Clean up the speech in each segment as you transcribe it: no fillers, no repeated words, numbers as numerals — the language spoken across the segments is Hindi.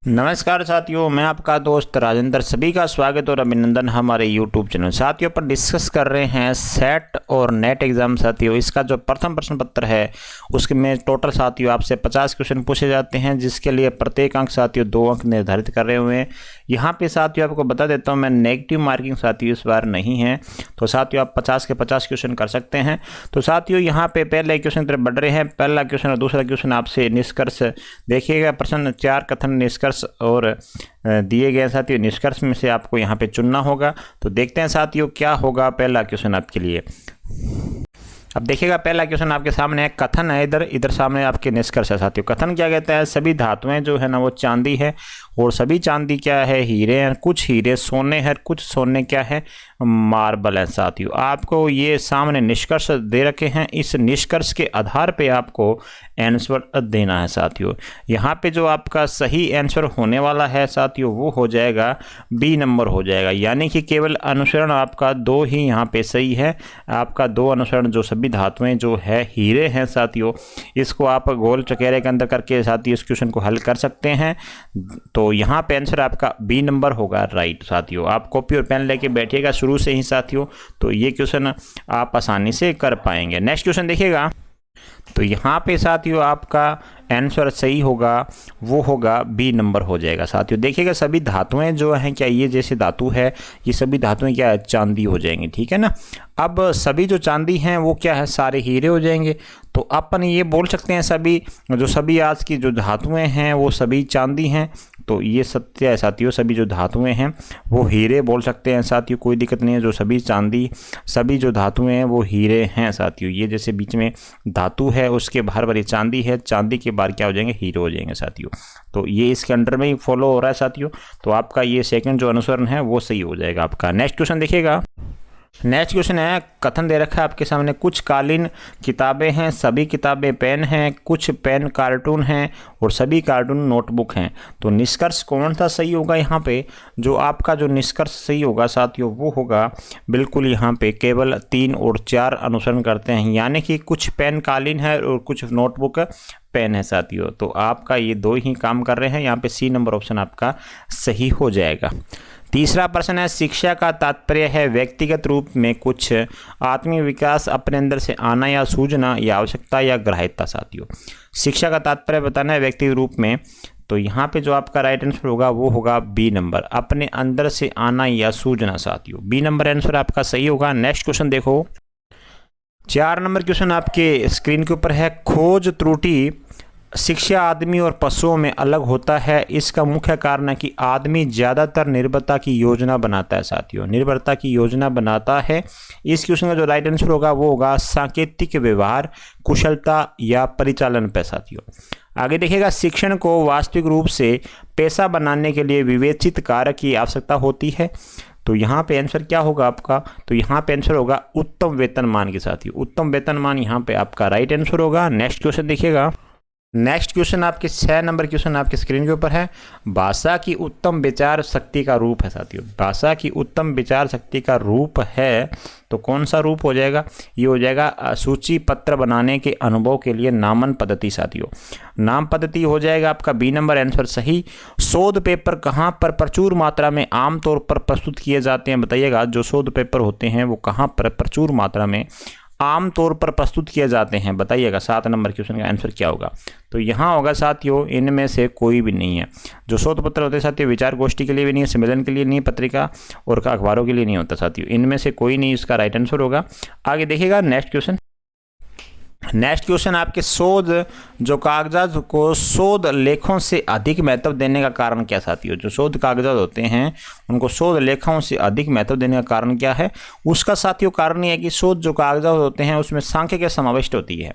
नमस्कार साथियों, मैं आपका दोस्त राजेंद्र। सभी का स्वागत और अभिनंदन हमारे YouTube चैनल। साथियों पर डिस्कस कर रहे हैं सेट और नेट एग्जाम। साथियों इसका जो प्रथम प्रश्न पत्र है उसके में टोटल साथियों आपसे 50 क्वेश्चन पूछे जाते हैं, जिसके लिए प्रत्येक अंक साथियों 2 अंक निर्धारित कर रहे हुए हैं। यहाँ पे साथियों आपको बता देता हूँ मैं, नेगेटिव मार्किंग साथियों इस बार नहीं है, तो साथियों आप 50 के 50 क्वेश्चन कर सकते हैं। तो साथियों यहाँ पे पहले क्वेश्चन तरफ बढ़ रहे हैं। पहला क्वेश्चन और दूसरा क्वेश्चन आपसे निष्कर्ष देखिएगा। प्रश्न 4 कथन निष्कर्ष और दिए गए साथियों निष्कर्ष में से आपको यहाँ पे चुनना होगा। तो देखते हैं साथियों क्या होगा पहला क्वेश्चन आपके लिए। अब देखिएगा पहला क्वेश्चन आपके सामने है, कथन है इधर सामने आपके निष्कर्ष है। साथियों कथन क्या कहता है, सभी धातुएं जो है ना वो चांदी है और सभी चांदी क्या है, हीरे हैं। कुछ हीरे सोने हैं, कुछ सोने क्या है, मार्बल है। साथियों आपको ये सामने निष्कर्ष दे रखे हैं, इस निष्कर्ष के आधार पे आपको आंसर देना है। साथियों यहाँ पे जो आपका सही आंसर होने वाला है साथियों वो हो जाएगा बी नंबर हो जाएगा, यानी कि केवल अनुसरण आपका 2 ही यहाँ पे सही है। आपका 2 अनुसरण जो सभी धातुएं जो है हीरे हैं साथियों, इसको आप गोल चकेरे के अंदर करके साथियों इस क्वेश्चन को हल कर सकते हैं। तो यहाँ पे आंसर आपका बी नंबर होगा राइट। साथियों आप कॉपी और पेन लेके बैठिएगा शुरू से ही साथियों, तो ये क्वेश्चन आप आसानी से कर पाएंगे। नेक्स्ट क्वेश्चन देखिएगा। तो यहाँ पे साथियों आपका आंसर सही होगा वो होगा बी नंबर हो जाएगा। साथियों देखिएगा सभी धातुएं जो हैं, क्या ये जैसे धातु है ये सभी धातुएं क्या है, चांदी हो जाएंगी, ठीक है ना। अब सभी जो चांदी हैं वो क्या है, सारे हीरे हो जाएंगे। तो अपन ये बोल सकते हैं सभी आज की जो धातुएं हैं वो सभी चांदी हैं। तो ये सत्य है साथियों, सभी जो धातुएं हैं वो हीरे बोल सकते हैं साथियों, कोई दिक्कत नहीं है। जो सभी जो धातुएं हैं वो हीरे हैं साथियों। ये जैसे बीच में धातु है उसके बाहर पर ये चांदी है, चांदी के बाहर क्या हो जाएंगे, हीरे हो जाएंगे साथियों। तो ये इसके अंडर में ही फॉलो हो रहा है साथियों। तो आपका ये सेकंड जो अनुसरण है वो सही हो जाएगा आपका। नेक्स्ट क्वेश्चन देखिएगा। नेक्स्ट क्वेश्चन है, कथन दे रखा है आपके सामने, कुछ कालीन किताबें हैं, सभी किताबें पेन हैं, कुछ पेन कार्टून हैं और सभी कार्टून नोटबुक हैं। तो निष्कर्ष कौन सा सही होगा यहाँ पे? जो आपका जो निष्कर्ष सही होगा साथियों वो होगा बिल्कुल यहाँ पे केवल 3 और 4 अनुसरण करते हैं, यानी कि कुछ पेन कालीन है और कुछ नोटबुक पेन है साथियों। तो आपका ये 2 ही काम कर रहे हैं, यहाँ पे सी नंबर ऑप्शन आपका सही हो जाएगा। तीसरा प्रश्न है, शिक्षा का तात्पर्य है व्यक्तिगत रूप में कुछ आत्मीय विकास, अपने अंदर से आना या सूझना या आवश्यकता या ग्राह्यता। साथियों शिक्षा का तात्पर्य बताना है व्यक्तिगत रूप में, तो यहाँ पे जो आपका राइट आंसर होगा वो होगा बी नंबर, अपने अंदर से आना या सूझना। साथियों बी नंबर आंसर आपका सही होगा। नेक्स्ट क्वेश्चन देखो, 4 नंबर क्वेश्चन आपके स्क्रीन के ऊपर है, खोज त्रुटि शिक्षा आदमी और पशुओं में अलग होता है, इसका मुख्य कारण है कि आदमी ज़्यादातर निर्भरता की योजना बनाता है। साथियों निर्भरता की योजना बनाता है। इस क्वेश्चन का जो राइट आंसर होगा वो होगा सांकेतिक व्यवहार, कुशलता या परिचालन पे। साथियों आगे देखिएगा, शिक्षण को वास्तविक रूप से पेशा बनाने के लिए विवेचित कार्य की आवश्यकता होती है। तो यहाँ पे आंसर क्या होगा आपका? तो यहाँ पे आंसर होगा उत्तम वेतनमान के। साथियों उत्तम वेतनमान यहाँ पे आपका राइट आंसर होगा। नेक्स्ट क्वेश्चन देखिएगा। नेक्स्ट क्वेश्चन आपके 6 नंबर क्वेश्चन आपके स्क्रीन के ऊपर है, भाषा की उत्तम विचार शक्ति का रूप है। साथियों भाषा की उत्तम विचार शक्ति का रूप है, तो कौन सा रूप हो जाएगा? ये हो जाएगा सूची पत्र बनाने के अनुभव के लिए नामन पद्धति। साथियों नाम पद्धति हो जाएगा आपका बी नंबर आंसर सही। शोध पेपर कहाँ पर प्रचुर मात्रा में आमतौर पर प्रस्तुत किए जाते हैं? बताइएगा जो शोध पेपर होते हैं वो कहाँ पर प्रचुर मात्रा में आम तौर पर प्रस्तुत किए जाते हैं? बताइएगा 7 नंबर क्वेश्चन का आंसर क्या होगा? तो यहाँ होगा साथियों इनमें से कोई भी नहीं है। जो शोध पत्र होते हैं साथियों विचार गोष्ठी के लिए भी नहीं है, सम्मेलन के लिए नहीं, पत्रिका और अखबारों के लिए नहीं होता साथियों। इनमें से कोई नहीं इसका राइट आंसर होगा। आगे देखिएगा नेक्स्ट क्वेश्चन। नेक्स्ट क्वेश्चन आपके, शोध जो कागजात को शोध लेखों से अधिक महत्व देने का कारण क्या? साथियों जो शोध कागजात होते हैं उनको शोध लेखों से अधिक महत्व देने का कारण क्या है? उसका साथियों कारण ये है कि शोध जो कागजात होते हैं उसमें सांख्यिकी समाविष्ट होती है।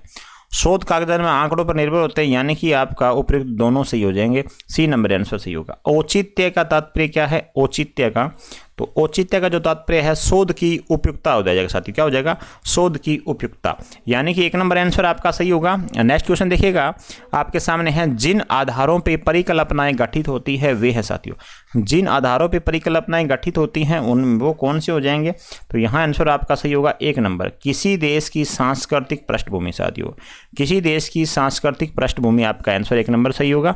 शोध कागजात में आंकड़ों पर निर्भर होते हैं, यानी कि आपका उपयुक्त दोनों सही हो जाएंगे। सी नंबर आंसर सही होगा। औचित्य का तात्पर्य क्या है? औचित्य का, तो औचित्य का जो तात्पर्य है शोध की उपयुक्ता हो जाएगा। साथियों क्या हो जाएगा? शोध की उपयुक्ता, यानी कि 1 नंबर आंसर आपका सही होगा। नेक्स्ट क्वेश्चन देखिएगा आपके सामने है, जिन आधारों पे परिकल्पनाएं गठित होती है वे है। साथियों जिन आधारों पे परिकल्पनाएं गठित होती हैं उन वो कौन से हो जाएंगे? तो यहाँ आंसर आपका सही होगा 1 नंबर, किसी देश की सांस्कृतिक पृष्ठभूमि। साथियों किसी देश की सांस्कृतिक पृष्ठभूमि आपका आंसर 1 नंबर सही होगा।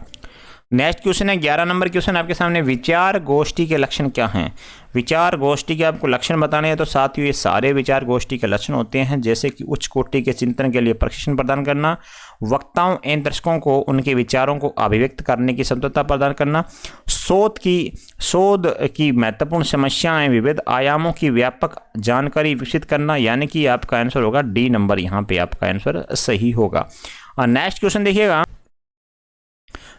नेक्स्ट क्वेश्चन है 11 नंबर क्वेश्चन आपके सामने, विचार गोष्ठी के लक्षण क्या हैं। विचार गोष्ठी के आपको लक्षण बताने हैं। तो साथियों ये सारे विचार गोष्ठी के लक्षण होते हैं, जैसे कि उच्च कोटि के चिंतन के लिए प्रशिक्षण प्रदान करना, वक्ताओं एवं दर्शकों को उनके विचारों को अभिव्यक्त करने की क्षमता प्रदान करना, शोध की महत्वपूर्ण समस्याएं, विविध आयामों की व्यापक जानकारी विकसित करना। यानी कि आपका आंसर होगा डी नंबर, यहाँ पे आपका आंसर सही होगा। और नेक्स्ट क्वेश्चन देखिएगा,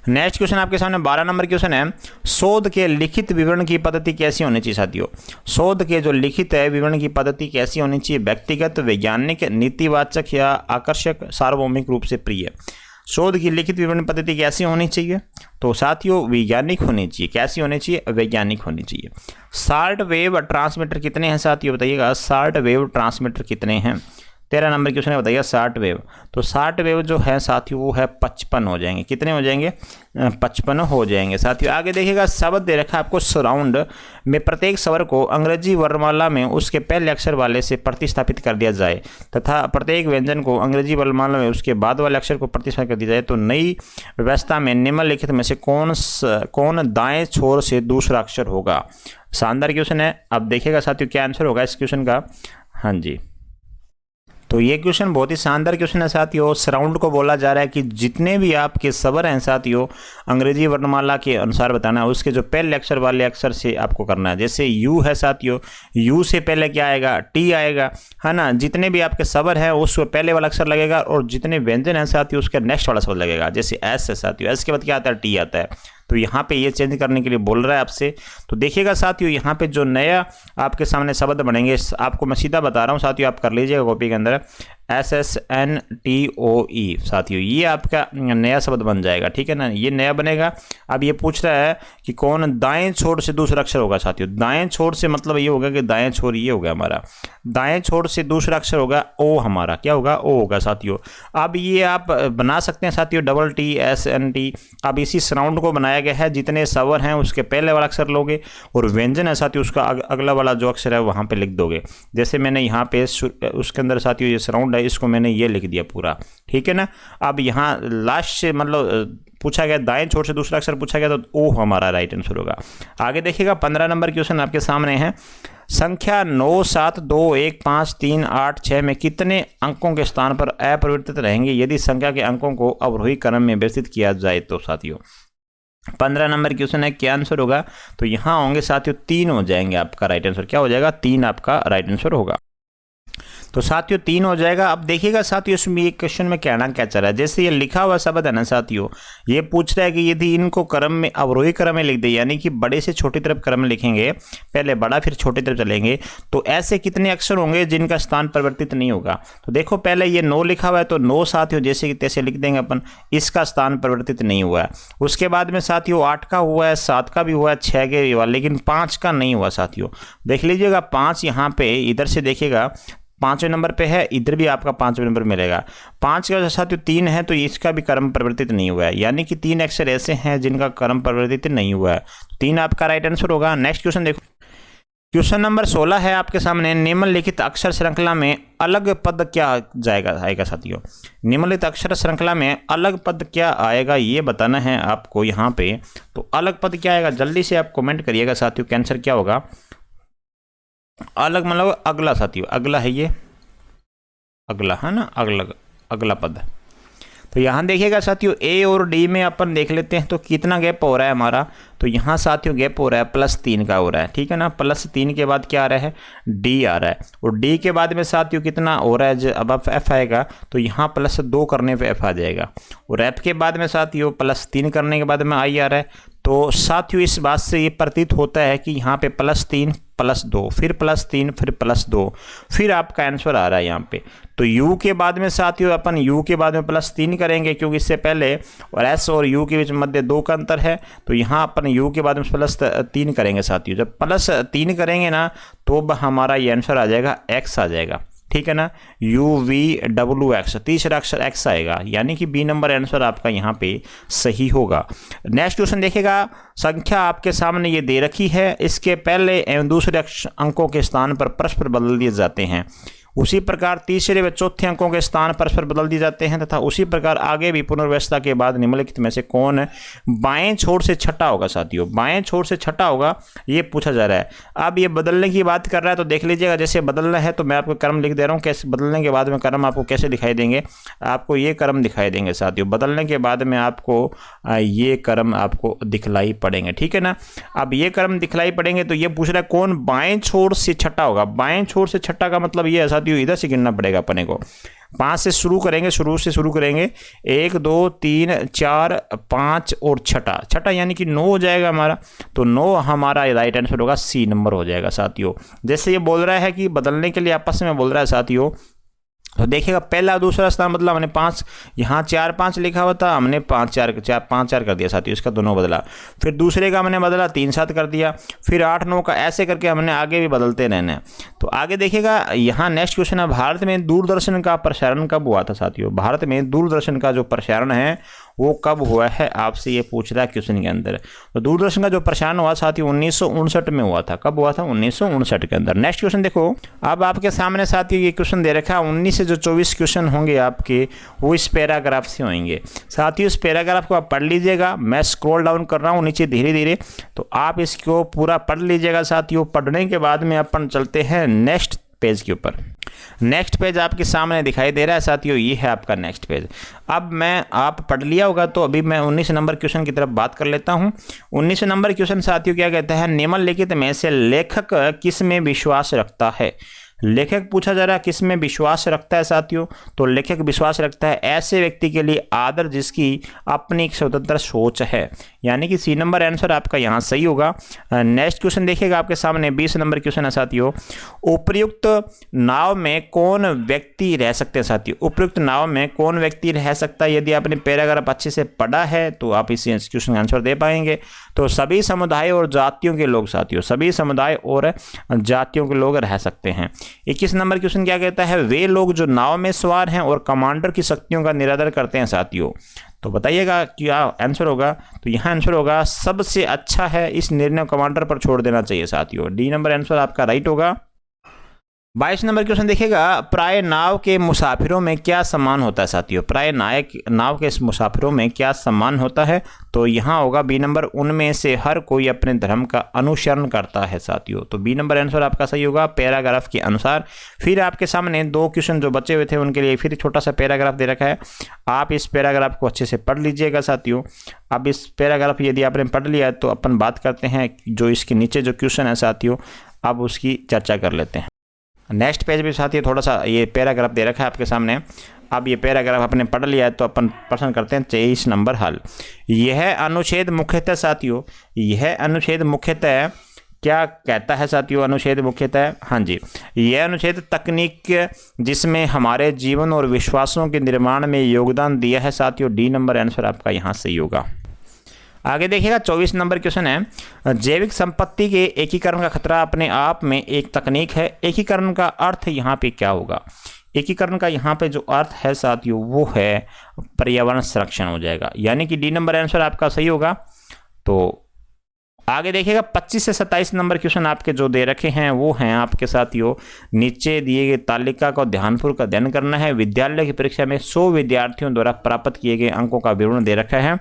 नेक्स्ट क्वेश्चन आपके सामने 12 नंबर क्वेश्चन है, शोध के लिखित विवरण की पद्धति कैसी होनी चाहिए। साथियों शोध के जो लिखित है विवरण की पद्धति कैसी होनी चाहिए, व्यक्तिगत, वैज्ञानिक, नीतिवाचक या आकर्षक, सार्वभौमिक रूप से प्रिय। शोध की लिखित विवरण पद्धति कैसी होनी चाहिए, तो साथियों वैज्ञानिक होनी चाहिए। कैसी होनी चाहिए, वैज्ञानिक होनी चाहिए। शॉर्ट वेव ट्रांसमीटर कितने हैं साथियों, बताइएगा शॉर्ट वेव ट्रांसमीटर कितने हैं। 13 नंबर क्वेश्चन है, बताइए शॉर्ट वेव। तो शॉर्ट वेव जो है साथियों वो है 55 हो जाएंगे। कितने हो जाएंगे, 55 हो जाएंगे। साथियों आगे देखिएगा, शब्द दे रखा है आपको सराउंड में, प्रत्येक स्वर को अंग्रेजी वर्णमाला में उसके पहले अक्षर वाले से प्रतिस्थापित कर दिया जाए तथा प्रत्येक व्यंजन को अंग्रेजी वर्णमाला में उसके बाद वाले अक्षर को प्रतिस्थापित कर दिया जाए। तो नई व्यवस्था में निम्नलिखित में से कौन दाएं छोर से दूसरा अक्षर होगा। शानदार क्वेश्चन है। अब देखिएगा साथियों क्या आंसर होगा इस क्वेश्चन का। हाँ जी, तो ये क्वेश्चन बहुत ही शानदार क्वेश्चन है साथियों। सराउंड को बोला जा रहा है कि जितने भी आपके स्वर हैं साथियों अंग्रेजी वर्णमाला के अनुसार बताना है, उसके जो पहले अक्षर वाले अक्षर से आपको करना है। जैसे यू है साथियों, यू से पहले क्या आएगा, टी आएगा, है ना। जितने भी आपके स्वर हैं उसको पहले वाला अक्षर लगेगा, और जितने व्यंजन हैं साथियों उसका नेक्स्ट वाला शब्द लगेगा। जैसे एस है साथियों, एस के बाद क्या आता है, टी आता है। तो यहाँ पे ये चेंज करने के लिए बोल रहा है आपसे। तो देखिएगा साथियों यहाँ पे जो नया आपके सामने शब्द बनेंगे, आपको मैं सीधा बता रहा हूँ साथियों, आप कर लीजिएगा कॉपी के अंदर, SSNTOE साथियों, ये आपका नया शब्द बन जाएगा। ठीक है ना, ये नया बनेगा। अब ये पूछ रहा है कि कौन दाएं छोर से दूसरा अक्षर होगा। साथियों दाएं छोर से मतलब ये होगा कि दाएं छोर ये होगा हमारा, दाएं छोर से दूसरा अक्षर होगा ओ, हमारा क्या होगा, ओ होगा साथियों। अब ये आप बना सकते हैं साथियों TTSNT। अब इसी सराउंड को बनाया गया है, जितने स्वर हैं उसके पहले वाला अक्षर लोगे, और व्यंजन है साथियों उसका अगला वाला जो अक्षर है वहाँ पे लिख दोगे। जैसे मैंने यहाँ पे उसके अंदर साथियों ये सराउंड है, इसको मैंने ये लिख दिया पूरा। ठीक है ना। अब यहाँ लास्ट से मतलब पूछा गया दाएं छोर से दूसरा अक्षर पूछा गया, तो ओ हमारा राइट आंसर होगा। आगे देखिएगा 15 नंबर क्वेश्चन आपके सामने है, संख्या 9, 7, 2, 1, 5, 3, 8, 6 में कितने अंकों के स्थान पर अपरिवर्तित रहेंगे यदि संख्या के अंकों को अवरोही क्रम में व्यवस्थित किया जाए। तो साथियों 15 नंबर क्वेश्चन है, क्या आंसर होगा, तो यहाँ होंगे साथियों 3 हो जाएंगे। आपका राइट आंसर क्या हो जाएगा, 3 आपका राइट आंसर होगा। तो साथियों 3 हो जाएगा। अब देखिएगा साथियों इसमें एक क्वेश्चन में कहना क्या चल रहा है, जैसे ये लिखा हुआ शब्द है ना साथियों, ये पूछ रहा है कि यदि इनको क्रम में अवरोही क्रम में लिख दे, यानी कि बड़े से छोटी तरफ क्रम में लिखेंगे, पहले बड़ा फिर छोटी तरफ चलेंगे, तो ऐसे कितने अक्षर होंगे जिनका स्थान परिवर्तित नहीं होगा। तो देखो पहले ये 9 लिखा हुआ है, तो 9 साथियों जैसे कि तैसे लिख देंगे अपन, इसका स्थान परिवर्तित नहीं हुआ है। उसके बाद में साथियों 8 का हुआ है, 7 का भी हुआ है, 6 के भी हुआ, लेकिन 5 का नहीं हुआ साथियों। देख लीजिएगा 5 यहाँ पे इधर से देखिएगा 5वें नंबर पे है, इधर भी आपका 5वें नंबर मिलेगा। 5 का साथियों 3 है, तो इसका भी क्रम परिवर्तित नहीं हुआ है, यानी कि 3 अक्षर ऐसे हैं जिनका क्रम परिवर्तित नहीं हुआ है। 3 आपका राइट आंसर होगा। नेक्स्ट क्वेश्चन देखो, क्वेश्चन नंबर 16 है आपके सामने, निम्नलिखित अक्षर श्रृंखला में अलग पद क्या आएगा साथियों। निम्नलिखित अक्षर श्रृंखला में अलग पद क्या आएगा ये बताना है आपको यहाँ पे। तो अलग पद क्या आएगा, जल्दी से आप कमेंट करिएगा साथियों, कैंसर क्या होगा। अलग मतलब अगला साथियों, अगला है ये, अगला है ना, अगला पद। तो यहाँ देखिएगा साथियों ए और डी में अपन देख लेते हैं तो कितना गैप हो रहा है हमारा। तो यहाँ साथियों गैप हो रहा है +3 का हो रहा है। ठीक है ना, +3 के बाद क्या आ रहा है, डी आ रहा है, और डी के बाद में साथियों कितना हो रहा है, अब एफ आएगा तो यहाँ +2 करने पे एफ आ जाएगा, और एफ के बाद में साथियों +3 करने के बाद में आई आ रहा है। तो साथियों इस बात से ये प्रतीत होता है कि यहाँ पे +3 +2 फिर +3 फिर +2 फिर आपका आंसर आ रहा है यहाँ पे। तो u के बाद में साथियों अपन u के बाद में +3 करेंगे, क्योंकि इससे पहले और s और u के बीच मध्य 2 का अंतर है। तो यहाँ अपन u के बाद में +3 करेंगे साथियों। जब +3 करेंगे ना तो हमारा ये आंसर आ जाएगा x आ जाएगा। ठीक है ना, UVWX, तीसरा अक्षर x आएगा, यानी कि बी नंबर आंसर आपका यहाँ पे सही होगा। नेक्स्ट क्वेश्चन देखिएगा, संख्या आपके सामने ये दे रखी है, इसके पहले एवं दूसरे अंकों के स्थान पर परस्पर बदल दिए जाते हैं। उसी प्रकार तीसरे व चौथे अंकों के स्थान परस्पर बदल दिए जाते हैं तथा उसी प्रकार आगे भी पुनर्व्यवस्था के बाद निम्नलिखित में से कौन बाएं छोर से छठा होगा साथियों, बाएं छोर से छठा होगा ये पूछा जा रहा है। अब ये बदलने की बात कर रहा है तो देख लीजिएगा, जैसे बदलना है तो मैं आपको क्रम लिख दे रहा हूँ, कैसे बदलने के बाद में क्रम आपको कैसे दिखाई देंगे, आपको ये क्रम दिखाई देंगे साथियों, बदलने के बाद में आपको ये क्रम आपको दिखलाई पड़ेंगे, ठीक है ना। अब ये क्रम दिखलाई पड़ेंगे तो ये पूछ रहा है कौन बाएं छोर से छठा होगा। बाएं छोर से छठा का मतलब ये है साथियों, इधर से गिनना पड़ेगा अपने को, 5 से शुरू करेंगे, शुरू से शुरू करेंगे, 1 2 3 4 5 और छठा यानी कि 9 हो जाएगा हमारा। तो 9 हमारा राइट आंसर होगा, सी नंबर हो जाएगा साथियों। जैसे ये बोल रहा है कि बदलने के लिए आपस में बोल रहा है साथियों, तो देखिएगा पहला दूसरा स्थान मतलब हमने 5, यहाँ 4 5 लिखा हुआ था, हमने 5 4 कर दिया साथियों, इसका दोनों बदला। फिर दूसरे का हमने बदला 3 7 कर दिया, फिर 8 9 का, ऐसे करके हमने आगे भी बदलते रहना है। तो आगे देखिएगा यहाँ नेक्स्ट क्वेश्चन है, भारत में दूरदर्शन का प्रसारण कब हुआ था साथियों। भारत में दूरदर्शन का जो प्रसारण है वो कब हुआ है, आपसे ये पूछ रहा है क्वेश्चन के अंदर। तो दूरदर्शन का जो प्रसारण हुआ साथियों 1959 में हुआ था। कब हुआ था, 1959 के अंदर। नेक्स्ट क्वेश्चन देखो, अब आपके सामने साथियों ये क्वेश्चन दे रखा है, 19 से जो 24 क्वेश्चन होंगे आपके वो इस पैराग्राफ से होंगे साथियों। इस पैराग्राफ को आप पढ़ लीजिएगा, मैं स्क्रॉल डाउन कर रहा हूँ नीचे धीरे धीरे, तो आप इसको पूरा पढ़ लीजिएगा साथियों। पढ़ने के बाद में अपन चलते हैं नेक्स्ट पेज के ऊपर। नेक्स्ट पेज आपके सामने दिखाई दे रहा है साथियों, ये है आपका नेक्स्ट पेज। अब मैं आप पढ़ लिया होगा तो अभी मैं 19 नंबर क्वेश्चन की तरफ बात कर लेता हूं। 19 नंबर क्वेश्चन साथियों क्या कहता है, निम्नलिखित में से लेखक किस में विश्वास रखता है। लेखक पूछा जा रहा है किस में विश्वास रखता है साथियों। तो लेखक विश्वास रखता है ऐसे व्यक्ति के लिए आदर जिसकी अपनी स्वतंत्र सोच है, यानी कि सी नंबर आंसर आपका यहाँ सही होगा। नेक्स्ट क्वेश्चन देखिएगा आपके सामने 20 नंबर क्वेश्चन है साथियों, उपयुक्त नाव में कौन व्यक्ति रह सकते हैं साथियों। उपयुक्त नाव में कौन व्यक्ति रह सकता है, यदि आपने पैराग्राफ अच्छे से पढ़ा है तो आप इस क्वेश्चन का आंसर दे पाएंगे। तो सभी समुदाय और जातियों के लोग साथियों, सभी समुदाय और जातियों के लोग रह सकते हैं। 21 नंबर क्वेश्चन क्या कहता है, वे लोग जो नाव में सवार हैं और कमांडर की शक्तियों का निरादर करते हैं साथियों। तो बताइएगा क्या आंसर होगा। तो यहाँ आंसर होगा सबसे अच्छा है इस निर्णय कमांडर पर छोड़ देना चाहिए साथियों। डी नंबर आंसर आपका राइट होगा। 22 नंबर क्वेश्चन देखिएगा, प्राय नाव के मुसाफिरों में क्या सम्मान होता है साथियों। प्राय नाव के मुसाफिरों में क्या सम्मान होता है। तो यहाँ होगा बी नंबर, उनमें से हर कोई अपने धर्म का अनुसरण करता है साथियों। तो बी नंबर आंसर आपका सही होगा पैराग्राफ के अनुसार। फिर आपके सामने 2 क्वेश्चन जो बचे हुए थे उनके लिए फिर छोटा सा पैराग्राफ दे रखा है, आप इस पैराग्राफ को अच्छे से पढ़ लीजिएगा साथियों। अब इस पैराग्राफ यदि आपने पढ़ लिया तो अपन बात करते हैं जो इसके नीचे जो क्वेश्चन है साथियों, अब उसकी चर्चा कर लेते हैं। नेक्स्ट पेज भी साथियों थोड़ा सा ये पैराग्राफ दे रखा है आपके सामने। अब ये पैराग्राफ आपने पढ़ लिया है तो अपन प्रश्न करते हैं 23 नंबर हल। यह अनुच्छेद मुख्यतः साथियों, यह अनुच्छेद मुख्यतः क्या कहता है साथियों। अनुच्छेद मुख्यतः, हाँ जी, यह अनुच्छेद तकनीक जिसमें हमारे जीवन और विश्वासों के निर्माण में योगदान दिया है साथियों। डी नंबर आंसर आपका यहाँ सही होगा। आगे देखिएगा 24 नंबर क्वेश्चन है, जैविक संपत्ति के एकीकरण का खतरा अपने आप में एक तकनीक है। एकीकरण का अर्थ यहाँ पे क्या होगा। एकीकरण का यहाँ पे जो अर्थ है साथियों वो है पर्यावरण संरक्षण हो जाएगा, यानी कि डी नंबर आंसर आपका सही होगा। तो आगे देखिएगा 25 से 27 नंबर क्वेश्चन आपके जो दे रखे हैं वो हैं आपके साथियों, नीचे दिए गए तालिका को ध्यानपूर्वक अध्ययन करना है। विद्यालय की परीक्षा में 100 विद्यार्थियों द्वारा प्राप्त किए गए अंकों का विवरण दे रखा है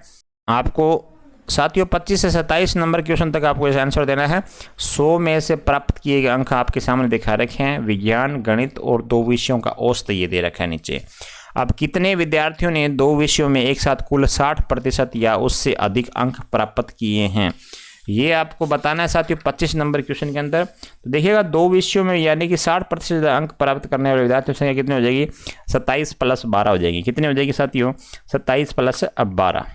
आपको साथियों। 25 से 27 नंबर क्वेश्चन तक आपको इस आंसर देना है। 100 में से प्राप्त किए गए अंक आपके सामने दिखा रखे हैं, विज्ञान, गणित और 2 विषयों का औसत ये दे रखा है नीचे। अब कितने विद्यार्थियों ने 2 विषयों में एक साथ कुल 60% या उससे अधिक अंक प्राप्त किए हैं, ये आपको बताना है साथियों 25 नंबर क्वेश्चन के अंदर। तो देखिएगा 2 विषयों में यानी कि 60% अंक प्राप्त करने वाले विद्यार्थियों की संख्या कितनी हो जाएगी, 27 + 12 हो जाएगी। कितनी हो जाएगी साथियों, 27 + 12।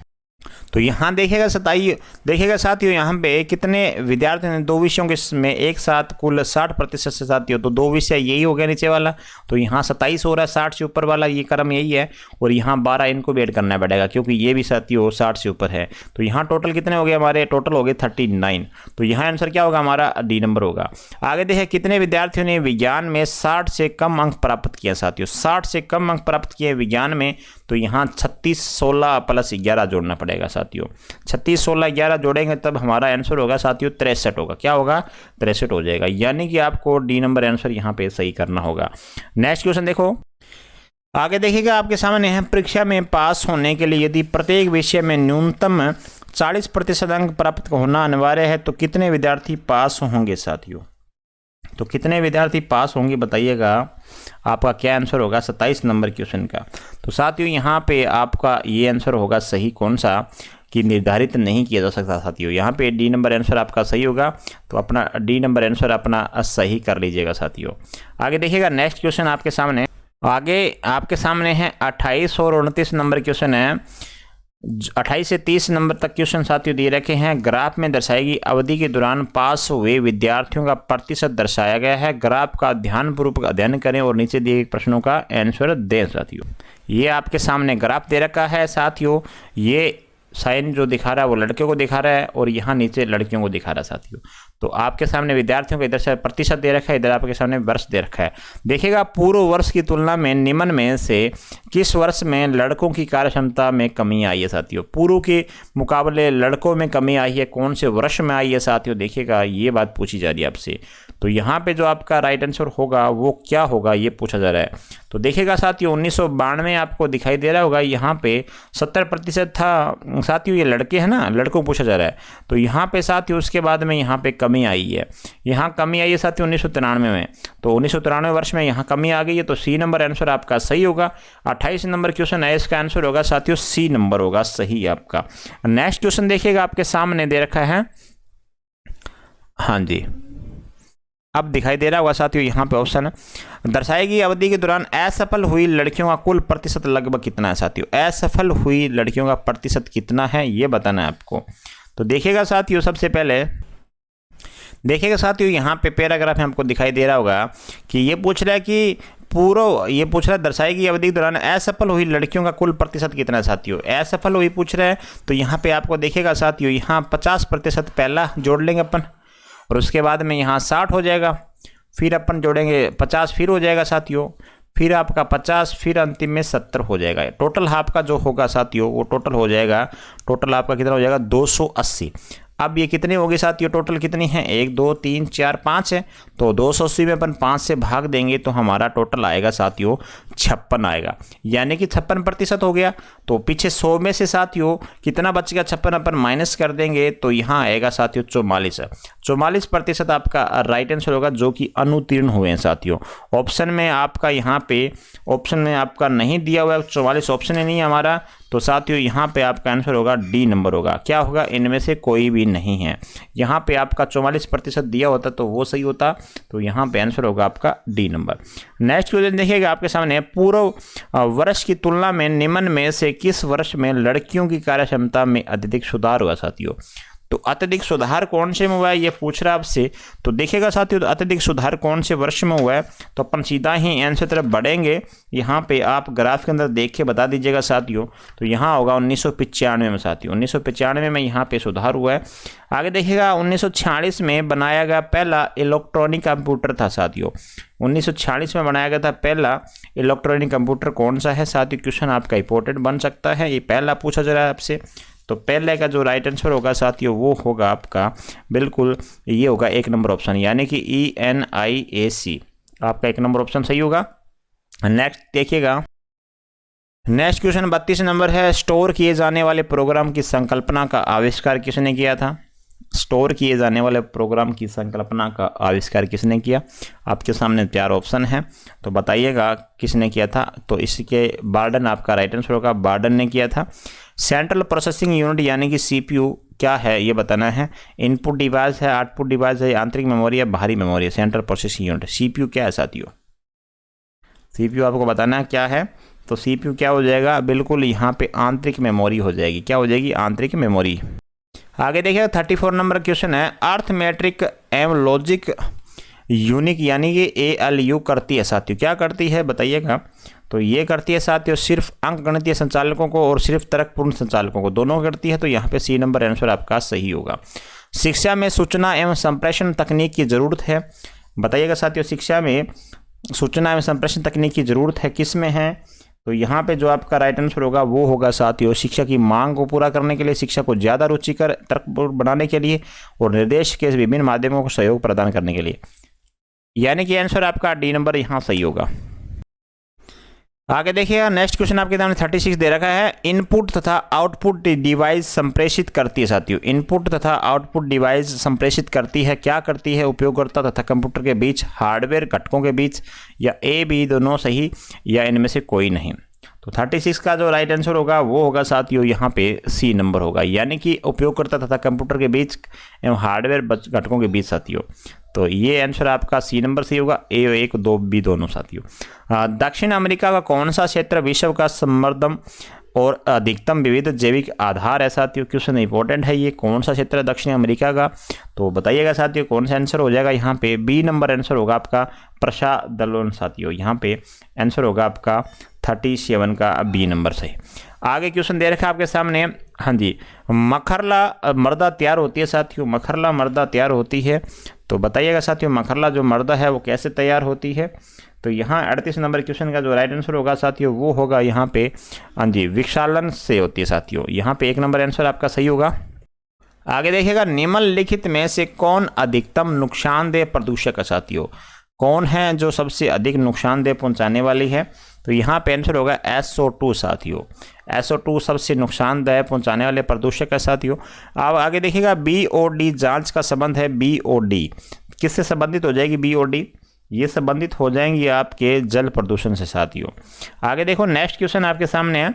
तो यहाँ देखिएगा 27, देखिएगा साथियों यहाँ पे कितने विद्यार्थियों ने 2 विषयों के में एक साथ कुल 60% से साथियों, तो 2 विषय यही हो गया नीचे वाला। तो यहाँ 27 हो रहा है 60 से ऊपर वाला, ये क्रम यही है। और यहाँ 12 इनको भी ऐड करना पड़ेगा क्योंकि ये भी साथियों 60 से ऊपर है। तो यहाँ टोटल कितने हो गए हमारे, टोटल हो गए 39। तो यहाँ आंसर क्या होगा हमारा, डी नंबर होगा। आगे देखिए कितने विद्यार्थियों ने विज्ञान में 60 से कम अंक प्राप्त किया साथियों। 60 से कम अंक प्राप्त किए विज्ञान में। तो यहाँ 36 16 प्लस 11 जोड़ना पड़ेगा साथियों। 36 16 11 जोड़ेंगे तब हमारा आंसर होगा साथियों 63 होगा। क्या होगा? 63 हो जाएगा। यानी कि आपको डी नंबर आंसर यहाँ पे सही करना होगा। नेक्स्ट क्वेश्चन देखो, आगे देखिएगा आपके सामने है, परीक्षा में पास होने के लिए यदि प्रत्येक विषय में न्यूनतम 40% अंक प्राप्त होना अनिवार्य है तो कितने विद्यार्थी पास होंगे साथियों? तो कितने विद्यार्थी पास होंगे बताइएगा। आपका क्या आंसर होगा 27 नंबर क्वेश्चन का। तो साथियों यहाँ पे आपका ये आंसर होगा सही, कौन सा कि निर्धारित नहीं किया जा सकता साथियों। यहाँ पे डी नंबर आंसर आपका सही होगा, तो अपना डी नंबर आंसर अपना सही कर लीजिएगा साथियों। आगे देखिएगा नेक्स्ट क्वेश्चन आपके सामने, आगे आपके सामने है 28 और 29 नंबर क्वेश्चन है। 28 से 30 नंबर तक क्वेश्चन साथियों दे रखे हैं। ग्राफ में दर्शाई गई अवधि के दौरान पास हुए विद्यार्थियों का प्रतिशत दर्शाया गया है। ग्राफ का ध्यानपूर्वक अध्ययन करें और नीचे दिए गए प्रश्नों का आंसर दें साथियों। ये आपके सामने ग्राफ दे रखा है साथियों। ये साइन जो दिखा रहा है वो लड़कियों को दिखा रहा है और यहाँ नीचे लड़कियों को दिखा रहा है साथियों। तो आपके सामने विद्यार्थियों को इधर से प्रतिशत दे रखा है, इधर आपके सामने वर्ष दे रखा है। देखिएगा पूर्व वर्ष की तुलना में निम्न में से किस वर्ष में लड़कों की कार्य क्षमता में कमी आई है साथियों? पूर्व के मुकाबले लड़कों में कमी आई है, कौन से वर्ष में आई है साथियों? देखिएगा ये बात पूछी जा रही है आपसे। तो यहाँ पे जो आपका राइट आंसर होगा वो क्या होगा ये पूछा जा रहा है। तो देखिएगा साथियों 1992 आपको दिखाई दे रहा होगा, यहाँ पे 70% था साथियों। ये लड़के हैं ना, लड़कों को पूछा जा रहा है। तो यहाँ पे साथियों उसके बाद में यहाँ पे कमी आई है, यहाँ कमी आई है साथियों 1993 में। तो 1993 वर्ष में यहाँ कमी आ गई है, तो सी नंबर आंसर आपका सही होगा। 28 नंबर क्वेश्चन है, इसका आंसर होगा साथियों सी नंबर होगा सही आपका। नेक्स्ट क्वेश्चन देखिएगा आपके सामने दे रखा है, हाँ जी अब दिखाई दे रहा होगा साथियों। यहाँ पे ऑप्शन दर्शाई गई अवधि के दौरान असफल हुई लड़कियों का कुल प्रतिशत लगभग कितना है साथियों? असफल हुई लड़कियों का प्रतिशत कितना है ये बताना है आपको। तो देखिएगा साथियों, सबसे पहले देखिएगा साथियों यहाँ पे पैराग्राफ में आपको दिखाई दे रहा होगा कि ये पूछ रहा है कि ये पूछ रहा है दर्शाई गई अवधि के दौरान असफल हुई लड़कियों का कुल प्रतिशत कितना है साथियों? असफल हुई पूछ रहा है, तो यहाँ पे आपको देखिएगा साथियों यहाँ 50% पहला जोड़ लेंगे अपन और उसके बाद में यहाँ 60 हो जाएगा, फिर अपन जोड़ेंगे 50 फिर हो जाएगा साथियों, फिर आपका 50, फिर अंतिम में 70 हो जाएगा। टोटल आपका जो होगा साथियों वो टोटल हो जाएगा, टोटल आपका कितना हो जाएगा 280। अब ये कितनी होगी साथियों? टोटल कितनी है 1 2 3 4 5 है, तो 280 में अपन 5 से भाग देंगे तो हमारा टोटल आएगा साथियों 56 आएगा, यानी कि 56% हो गया। तो पीछे 100 में से साथियों कितना बच गया? 56 अपन माइनस कर देंगे तो यहाँ आएगा साथियों 44 है। 44% आपका राइट आंसर होगा जो कि अनुत्तीर्ण हुए हैं साथियों। ऑप्शन में आपका यहाँ पे ऑप्शन में आपका नहीं दिया हुआ है, 44 ऑप्शन ही नहीं है हमारा, तो साथियों यहाँ पे आपका आंसर होगा डी नंबर होगा। क्या होगा? इनमें से कोई भी नहीं है। यहाँ पे आपका 44% दिया होता तो वो सही होता, तो यहाँ पे आंसर होगा आपका डी नंबर। नेक्स्ट क्वेश्चन देखिएगा आपके सामने, पूर्व वर्ष की तुलना में निम्न में से किस वर्ष में लड़कियों की कार्य क्षमता में अत्यधिक सुधार हुआ साथियों? तो अत्यधिक सुधार कौन से में हुआ है ये पूछ रहा है आपसे। तो देखिएगा साथियों अत्यधिक सुधार कौन से वर्ष में हुआ है, तो अपन सीधा ही आंसर तरफ बढ़ेंगे। यहाँ पे आप ग्राफ के अंदर देख के बता दीजिएगा साथियों। तो यहाँ होगा 1995 में साथियों, 1995 में यहाँ पे सुधार हुआ है। आगे देखिएगा 1946 में बनाया गया पहला इलेक्ट्रॉनिक कंप्यूटर था साथियों। 1946 में बनाया गया था पहला इलेक्ट्रॉनिक कंप्यूटर कौन सा है साथियों? क्वेश्चन आपका इंपॉर्टेंट बन सकता है, ये पहला पूछा जा रहा है आपसे। तो पहले का जो राइट आंसर होगा साथियों वो होगा आपका बिल्कुल ये होगा 1 नंबर ऑप्शन, यानी कि ENIAC आपका 1 नंबर ऑप्शन सही होगा। नेक्स्ट देखिएगा, नेक्स्ट क्वेश्चन 32 नंबर है, स्टोर किए जाने वाले प्रोग्राम की संकल्पना का आविष्कार किसने किया था? स्टोर किए जाने वाले प्रोग्राम की संकल्पना का आविष्कार किसने किया? आपके सामने 4 ऑप्शन है, तो बताइएगा किसने किया था। तो इसके बार्डन आपका राइट आंसर होगा, बार्डन ने किया था। सेंट्रल प्रोसेसिंग यूनिट यानी कि CPU क्या है ये बताना है। इनपुट डिवाइस है, आउटपुट डिवाइस है, आंतरिक मेमोरी है, बाहरी मेमोरी है। सेंट्रल प्रोसेसिंग यूनिट CPU क्या है साथियों? CPU आपको बताना है क्या है। तो CPU क्या हो जाएगा? बिल्कुल यहाँ पे आंतरिक मेमोरी हो जाएगी। क्या हो जाएगी? आंतरिक मेमोरी। आगे देखिए 34 नंबर क्वेश्चन है, अर्थमेट्रिक एवं लॉजिक यूनिक यानी कि ALU करती है साथियों, क्या करती है बताइएगा। तो ये करती है साथियों सिर्फ अंकगणितीय संचालकों को और सिर्फ तर्कपूर्ण संचालकों को, दोनों करती है। तो यहाँ पे सी नंबर आंसर आपका सही होगा। शिक्षा में सूचना एवं संप्रेषण तकनीक की जरूरत है, बताइएगा साथियों। शिक्षा में सूचना एवं संप्रेषण तकनीक की जरूरत है, किस में है? तो यहाँ पे जो आपका राइट आंसर होगा वो होगा साथियों शिक्षा की मांग को पूरा करने के लिए, शिक्षा को ज़्यादा रुचिकर तर्कपूर्ण बनाने के लिए और निर्देश के विभिन्न माध्यमों को सहयोग प्रदान करने के लिए। यानी कि आंसर आपका डी नंबर यहाँ सही होगा। आगे देखिएगा नेक्स्ट क्वेश्चन आपके सामने 36 दे रखा है। इनपुट तथा आउटपुट डिवाइस संप्रेषित करती है साथियों। इनपुट तथा आउटपुट डिवाइस संप्रेषित करती है, क्या करती है? उपयोगकर्ता तथा कंप्यूटर के बीच, हार्डवेयर घटकों के बीच, या ए बी दोनों सही, या इनमें से कोई नहीं। तो 36 का जो राइट आंसर होगा वो होगा साथियों यहाँ पे सी नंबर होगा, यानी कि उपयोगकर्ता तथा कंप्यूटर के बीच एवं हार्डवेयर घटकों के बीच साथियों। तो ये आंसर आपका सी नंबर सही होगा, ए 1 2 बी दोनों साथियों। दक्षिण अमेरिका का कौन सा क्षेत्र विश्व का समृद्धम और अधिकतम विविध जैविक आधार है साथियों? क्वेश्चन इंपॉर्टेंट है ये, कौन सा क्षेत्र है दक्षिण अमेरिका का? तो बताइएगा साथियों कौन सा आंसर हो जाएगा यहाँ पे? बी नंबर आंसर होगा आपका प्रशादलोन साथियों। यहाँ पे आंसर होगा आपका 37 का बी नंबर सही। आगे क्वेश्चन दे रखा है आपके सामने, हाँ जी, मखरला मर्दा तैयार होती है साथियों। मखरला मर्दा तैयार होती है, तो बताइएगा साथियों मखरला जो मर्दा है वो कैसे तैयार होती है? तो यहाँ 38 नंबर क्वेश्चन का जो राइट आंसर होगा साथियों वो होगा यहाँ पे, हाँ जी, विक्षालन से होती है साथियों। यहाँ पे 1 नंबर आंसर आपका सही होगा। आगे देखिएगा निम्नलिखित में से कौन अधिकतम नुकसानदेह प्रदूषक है साथियों? कौन है जो सबसे अधिक नुकसानदेह पहुंचाने वाली है? तो यहाँ पे आंसर होगा SO2 साथियों। SO2 सबसे नुकसानदेह पहुंचाने वाले प्रदूषक है साथियों। अब आगे देखिएगा BOD जांच का संबंध है। BOD किससे संबंधित हो जाएगी? BOD ये संबंधित हो जाएंगी आपके जल प्रदूषण से साथियों। आगे देखो नेक्स्ट क्वेश्चन आपके सामने है,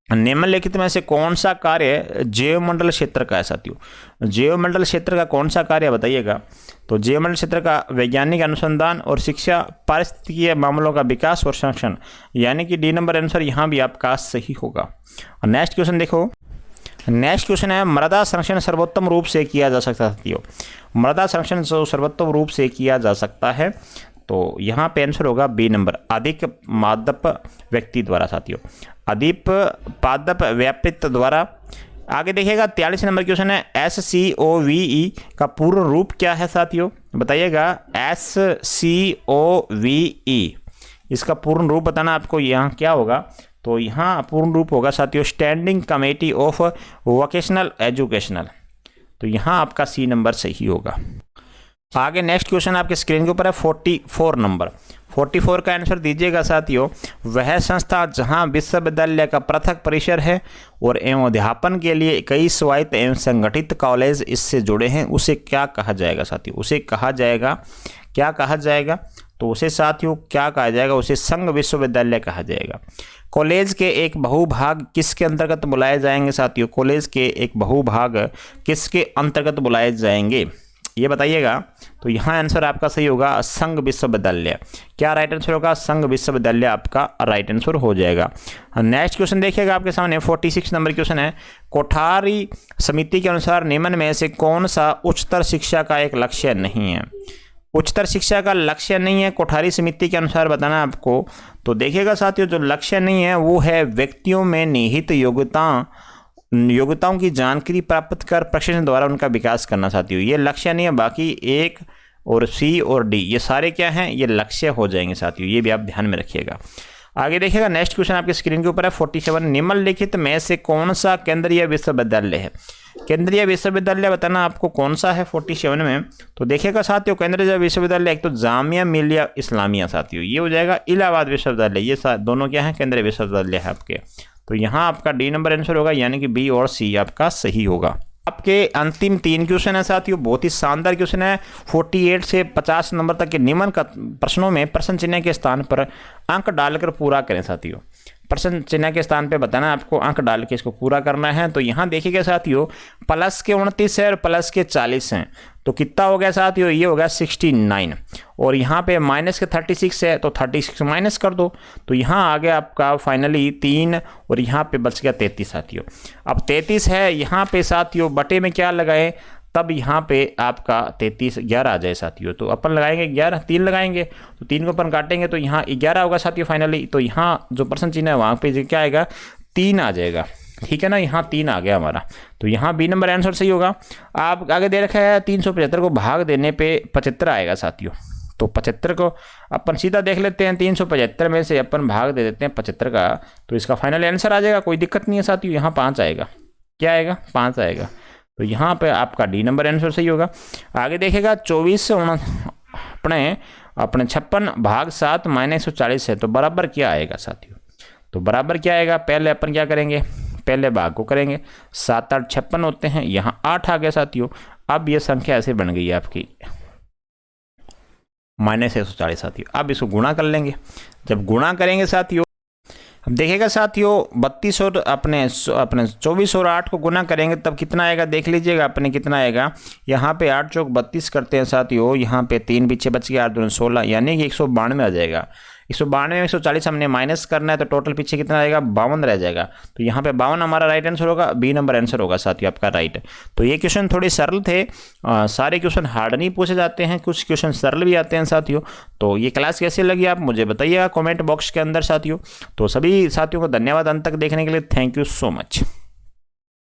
निम्नलिखित में से कौन सा कार्य जैवमंडल क्षेत्र का है साथियों? जैवमंडल क्षेत्र का कौन सा कार्य बताइएगा? तो जैवमंडल क्षेत्र का वैज्ञानिक अनुसंधान और शिक्षा, पारिस्थितिकीय मामलों का विकास और संरक्षण, यानी कि डी नंबर आंसर यहाँ भी आपका सही होगा। नेक्स्ट क्वेश्चन देखो, नेक्स्ट क्वेश्चन है मृदा संरक्षण सर्वोत्तम रूप से किया जा सकता है साथियों। मृदा संरक्षण सर्वोत्तम रूप से किया जा सकता है, तो यहाँ पे आंसर होगा बी नंबर, अधिक पादप व्यक्ति द्वारा साथियों। अधिक पादप व्यापित द्वारा। आगे देखिएगा 43 नंबर क्वेश्चन है, SCOVE का पूर्ण रूप क्या है साथियों? बताइएगा SCOVE इसका पूर्ण रूप बताना आपको यहाँ क्या होगा? तो यहाँ पूर्ण रूप होगा साथियों standing committee of vocational educational. तो यहाँ आपका सी नंबर सही होगा। आगे नेक्स्ट क्वेश्चन आपके स्क्रीन के ऊपर है 44 नंबर। 44 का आंसर दीजिएगा साथियों। वह संस्था जहां विश्वविद्यालय का पृथक परिसर है और एवं अध्यापन के लिए कई स्वायत्त एवं संगठित कॉलेज इससे जुड़े हैं, उसे क्या कहा जाएगा साथियों? उसे कहा जाएगा, क्या कहा जाएगा? तो उसे साथियों क्या कहा जाएगा? उसे संघ विश्वविद्यालय कहा जाएगा। कॉलेज के एक बहुभाग किसके अंतर्गत बुलाए जाएंगे साथियों? कॉलेज के एक बहुभाग किसके अंतर्गत बुलाए जाएंगे ये बताइएगा। तो यहाँ आंसर आपका सही होगा संघ विश्वविद्यालय। क्या राइट आंसर होगा? संघ विश्वविद्यालय आपका राइट आंसर हो जाएगा। नेक्स्ट क्वेश्चन देखिएगा आपके सामने 46 नंबर क्वेश्चन है, कोठारी समिति के अनुसार निम्न में से कौन सा उच्चतर शिक्षा का एक लक्ष्य नहीं है? उच्चतर शिक्षा का लक्ष्य नहीं है कोठारी समिति के अनुसार बताना आपको। तो देखिएगा साथियों जो लक्ष्य नहीं है वो है व्यक्तियों में निहित योग्यताओं की जानकारी प्राप्त कर प्रशिक्षण द्वारा उनका विकास करना साथियों, ये लक्ष्य नहीं है। बाकी 1 और C और D ये सारे क्या हैं? ये लक्ष्य हो जाएंगे साथियों, ये भी आप ध्यान में रखिएगा। आगे देखिएगा नेक्स्ट क्वेश्चन आपके स्क्रीन के ऊपर है 47, निम्नलिखित में से कौन सा केंद्रीय विश्वविद्यालय है? केंद्रीय विश्वविद्यालय बताना आपको कौन सा है 47 में। तो देखिएगा साथियों केंद्रीय विश्वविद्यालय एक तो जामिया मिलिया इस्लामिया साथियों, ये हो जाएगा इलाहाबाद विश्वविद्यालय, ये दोनों क्या है? केंद्रीय विश्वविद्यालय है आपके। तो यहाँ आपका डी नंबर आंसर होगा, यानी कि बी और सी आपका सही होगा। आपके अंतिम 3 क्वेश्चन है साथियों, बहुत ही शानदार क्वेश्चन है। 48 से 50 नंबर तक के निम्न प्रश्नों में प्रश्न चिन्ह के स्थान पर अंक डालकर पूरा करें साथियों। प्रश्न चिन्ह के स्थान पे बताना आपको, अंक डाल के इसको पूरा करना है। तो यहाँ देखिएगा साथियों प्लस के 29 है और प्लस के 40 हैं, तो कितना हो गया साथियों? ये हो गया 69। और यहाँ पे माइनस के 36 है, तो 36 माइनस कर दो, तो यहाँ आ गया आपका फाइनली 3 और यहाँ पे बच गया 33 साथियों। अब 33 है यहाँ पे साथियों, बटे में क्या लगाए? तब यहाँ पे आपका 33 11 आ जाए साथियों। तो अपन लगाएंगे 11, 3 लगाएंगे, तो 3 को अपन काटेंगे तो यहाँ 11 होगा साथियों फाइनली। तो यहाँ जो प्रश्न चिन्ह है वहाँ पे क्या आएगा? 3 आ जाएगा, ठीक है ना। यहाँ 3 आ गया हमारा, तो यहाँ बी नंबर आंसर सही होगा। आप आगे दे रखा है 375 को भाग देने पे 75 आएगा साथियों। तो 75 को अपन सीधा देख लेते हैं, 375 में से अपन भाग दे देते हैं 75 का, तो इसका फाइनल आंसर आ जाएगा। कोई दिक्कत नहीं है साथियों, यहाँ 5 आएगा। क्या आएगा? 5 आएगा। तो यहाँ पे आपका डी नंबर आंसर सही होगा। आगे देखेगा 24 अपने 56 भाग 7 माइनस 140 है, तो बराबर क्या आएगा साथियों? तो बराबर क्या आएगा? पहले अपन क्या करेंगे, पहले भाग को करेंगे। 7 8 56 होते हैं, यहाँ 8 आ गया साथियों। अब ये संख्या ऐसे बन गई है आपकी माइनस 140 साथियों। अब इसको गुणा कर लेंगे। जब गुणा करेंगे साथियों, अब देखिएगा साथियों 32 और अपने 24 और 8 को गुना करेंगे तब कितना आएगा, देख लीजिएगा अपने कितना आएगा। यहाँ पे 8 चौक 32 करते हैं साथियों, यहाँ पे 3 पीछे बच गया, 8 दूनी 16, यानी कि 192 आ जाएगा। 192 में 140 हमने माइनस करना है, तो टोटल पीछे कितना रहेगा? 52 रह जाएगा। तो यहाँ पे 52 हमारा राइट आंसर होगा, बी नंबर आंसर होगा साथियों आपका राइट। तो ये क्वेश्चन थोड़े सरल थे, सारे क्वेश्चन हार्ड नहीं पूछे जाते हैं, कुछ क्वेश्चन सरल भी आते हैं साथियों। तो ये क्लास कैसी लगी आप मुझे बताइएगा कॉमेंट बॉक्स के अंदर साथियों। तो सभी साथियों को धन्यवाद अंत तक देखने के लिए, थैंक यू सो मच।